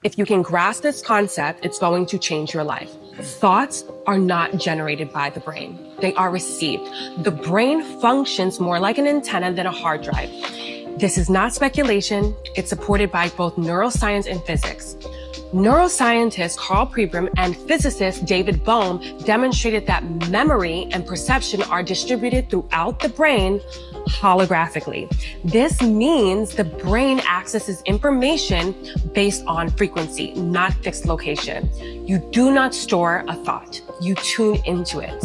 If you can grasp this concept, it's going to change your life. Thoughts are not generated by the brain. They are received. The brain functions more like an antenna than a hard drive. This is not speculation. It's supported by both neuroscience and physics. Neuroscientist Carl Pribram and physicist David Bohm demonstrated that memory and perception are distributed throughout the brain holographically. This means the brain accesses information based on frequency, not fixed location. You do not store a thought. You tune into it.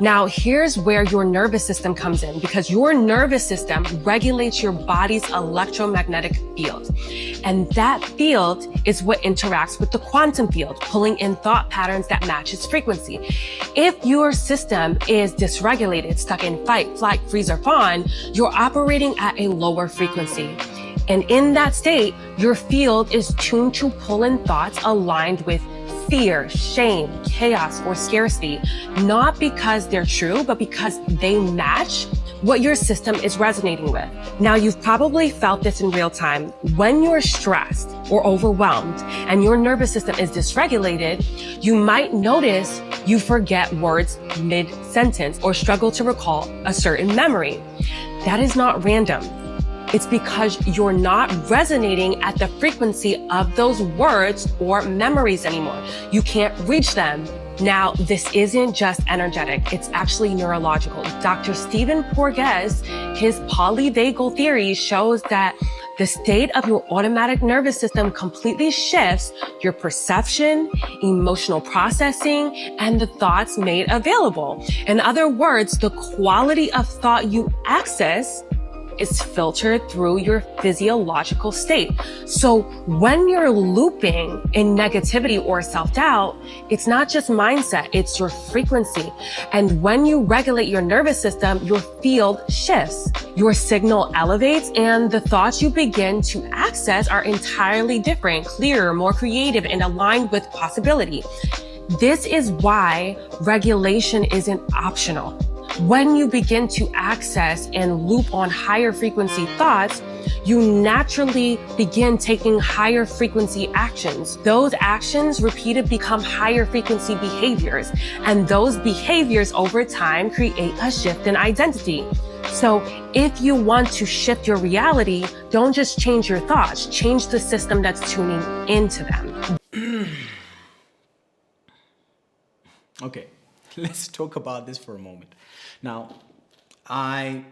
Now, here's where your nervous system comes in, because your nervous system regulates your body's electromagnetic field. And that field is what interacts with the quantum field, pulling in thought patterns that match its frequency. If your system is dysregulated, stuck in fight, flight, freeze, or fawn, you're operating at a lower frequency. And in that state, your field is tuned to pull in thoughts aligned with fear, shame, chaos, or scarcity, not because they're true, but because they match what your system is resonating with. Now, you've probably felt this in real time. When you're stressed or overwhelmed and your nervous system is dysregulated, you might notice you forget words mid-sentence or struggle to recall a certain memory. That is not random. It's because you're not resonating at the frequency of those words or memories anymore. You can't reach them. Now, this isn't just energetic. It's actually neurological. Dr. Stephen Porges, his polyvagal theory shows that the state of your automatic nervous system completely shifts your perception, emotional processing, and the thoughts made available. In other words, the quality of thought you access is filtered through your physiological state. So when you're looping in negativity or self-doubt, it's not just mindset, it's your frequency. And when you regulate your nervous system, your field shifts, your signal elevates, and the thoughts you begin to access are entirely different, clearer, more creative, and aligned with possibility. This is why regulation isn't optional. When you begin to access and loop on higher frequency thoughts, you naturally begin taking higher frequency actions. Those actions repeated become higher frequency behaviors, and those behaviors over time create a shift in identity. So if you want to shift your reality, don't just change your thoughts, change the system that's tuning into them. Okay, let's talk about this for a moment. Now, I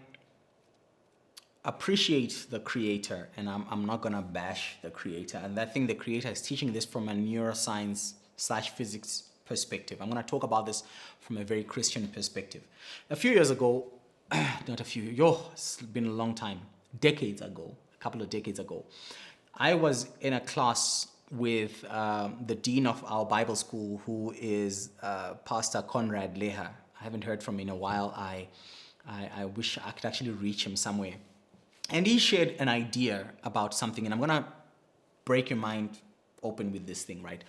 appreciate the creator, and I'm not gonna bash the creator. And I think the creator is teaching this from a neuroscience/physics perspective. I'm gonna talk about this from a very Christian perspective. A few years ago, it's been a long time, decades ago, a couple of decades ago, I was in a class with the dean of our Bible school, who is Pastor Conrad Leha. I haven't heard from him in a while. I wish I could actually reach him somewhere. And he shared an idea about something, and I'm gonna break your mind open with this thing, right?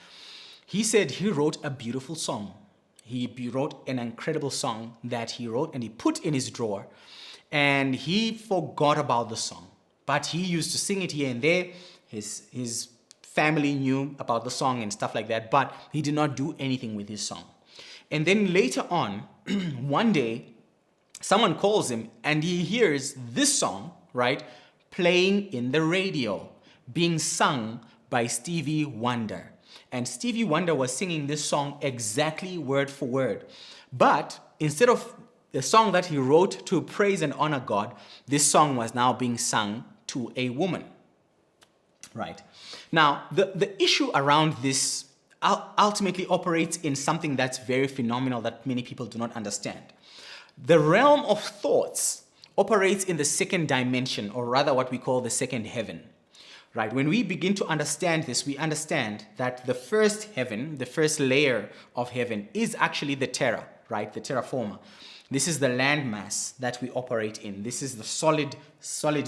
He said he wrote a beautiful song. He wrote an incredible song that he wrote and he put in his drawer, and he forgot about the song. But he used to sing it here and there. His family knew about the song and stuff like that, but he did not do anything with his song. And then later on, one day, someone calls him and he hears this song, right, playing in the radio, being sung by Stevie Wonder. And Stevie Wonder was singing this song exactly word for word. But instead of the song that he wrote to praise and honor God, this song was now being sung to a woman, right? Now, the issue around this ultimately operates in something that's very phenomenal that many people do not understand. The realm of thoughts operates in the second dimension, or rather what we call the second heaven, right? When we begin to understand this, we understand that the first heaven, the first layer of heaven, is actually the terra, right? The terra firma. This is the land mass that we operate in. This is the solid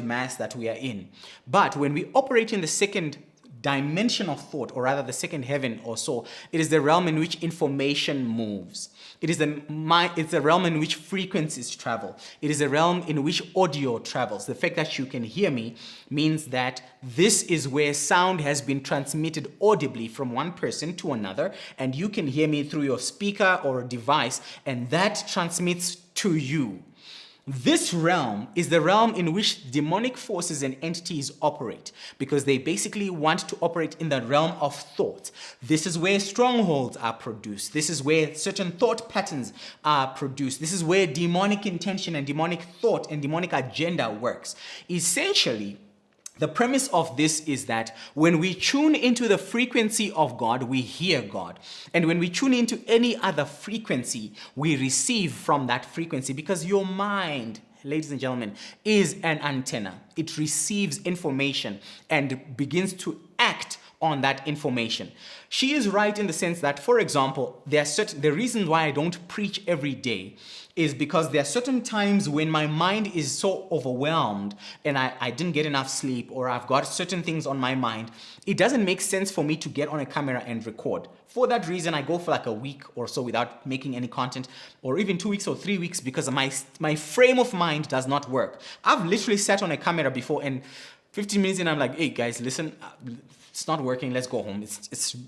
mass that we are in. But when we operate in the second dimension of thought, or rather the second heaven or so. It is the realm in which information moves. It's the realm in which frequencies travel. It is a realm in which audio travels. The fact that you can hear me means that this is where sound has been transmitted audibly from one person to another, and you can hear me through your speaker or a device, and that transmits to you. This realm is the realm in which demonic forces and entities operate, because they basically want to operate in the realm of thought. This is where strongholds are produced. This is where certain thought patterns are produced. This is where demonic intention and demonic thought and demonic agenda works. Essentially, the premise of this is that when we tune into the frequency of God, we hear God. And when we tune into any other frequency, we receive from that frequency, because your mind, ladies and gentlemen, is an antenna. It receives information and begins to act on that information. She is right in the sense that, for example, the reason why I don't preach every day is because there are certain times when my mind is so overwhelmed and I didn't get enough sleep, or I've got certain things on my mind. It doesn't make sense for me to get on a camera and record. For that reason, I go for like a week or so without making any content, or even 2 weeks or 3 weeks, because my frame of mind does not work. I've literally sat on a camera before, and 15 minutes in, I'm like, hey guys, listen, it's not working, let's go home.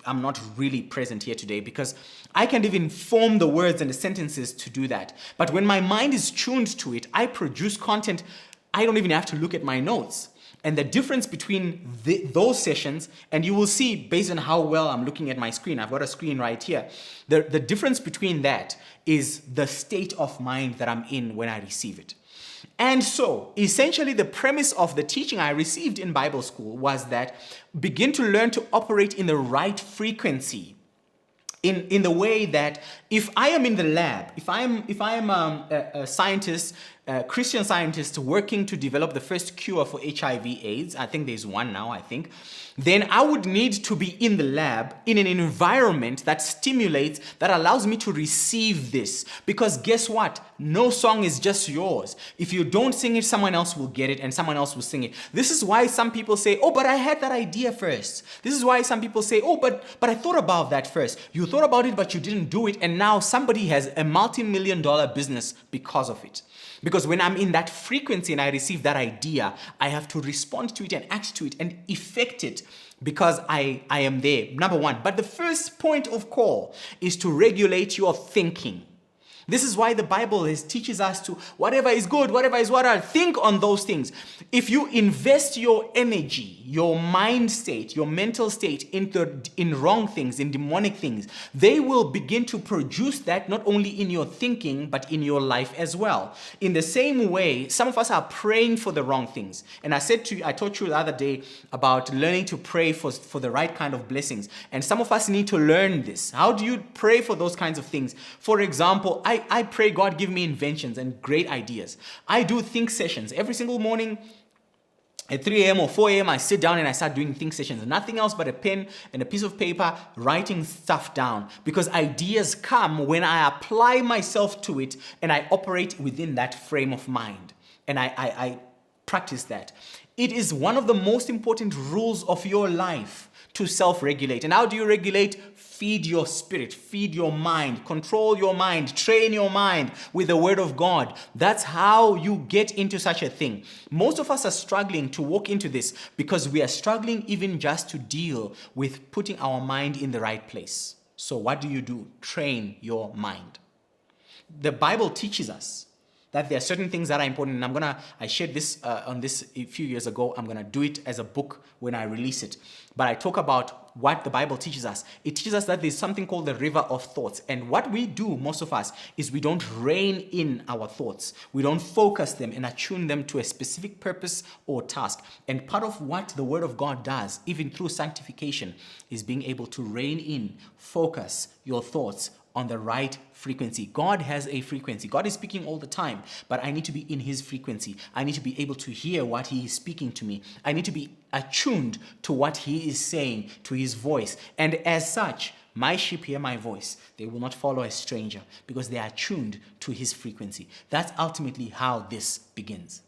I'm not really present here today, because I can't even form the words and the sentences to do that. But when my mind is tuned to it, I produce content. I don't even have to look at my notes. And the difference between those sessions, and you will see based on how well I'm looking at my screen, I've got a screen right here. The difference between that is the state of mind that I'm in when I receive it. And so, essentially, the premise of the teaching I received in Bible school was that begin to learn to operate in the right frequency. In the way that if I am in the lab, if I am a scientist, a Christian scientist working to develop the first cure for HIV/AIDS, I think there's one now, then I would need to be in the lab in an environment that stimulates, that allows me to receive this. Because guess what? No song is just yours. If you don't sing it, someone else will get it and someone else will sing it. This is why some people say, oh, but I had that idea first. This is why some people say, oh, but I thought about that first. You thought about it, but you didn't do it. And now somebody has a multi-million-dollar business because of it. Because when I'm in that frequency and I receive that idea, I have to respond to it and act to it and effect it, because I am there, number one. But the first point of call is to regulate your thinking. This is why the Bible teaches us to, whatever is good, whatever is what, think on those things. If you invest your energy, your mind state, your mental state in wrong things, in demonic things, they will begin to produce that not only in your thinking, but in your life as well. In the same way, some of us are praying for the wrong things. And I taught you the other day about learning to pray for the right kind of blessings. And some of us need to learn this. How do you pray for those kinds of things? For example, I pray God give me inventions and great ideas. I do think sessions every single morning. At 3 a.m. or 4 a.m. I sit down and I start doing think sessions. Nothing else but a pen and a piece of paper, writing stuff down. Because ideas come when I apply myself to it and I operate within that frame of mind. And I practice that. It is one of the most important rules of your life to self-regulate. And how do you regulate? Feed your spirit, feed your mind, control your mind, train your mind with the word of God. That's how you get into such a thing. Most of us are struggling to walk into this because we are struggling even just to deal with putting our mind in the right place. So what do? Train your mind. The Bible teaches us that there are certain things that are important. And I shared this on this a few years ago. I'm going to do it as a book when I release it. But I talk about what the Bible teaches us. It teaches us that there's something called the river of thoughts. And what we do, most of us, is we don't rein in our thoughts. We don't focus them and attune them to a specific purpose or task. And part of what the Word of God does, even through sanctification, is being able to rein in, focus your thoughts on the right frequency. God has a frequency. God is speaking all the time, but I need to be in His frequency. I need to be able to hear what He is speaking to me. I need to be attuned to what He is saying, to His voice. And as such, my sheep hear my voice. They will not follow a stranger because they are tuned to His frequency. That's ultimately how this begins.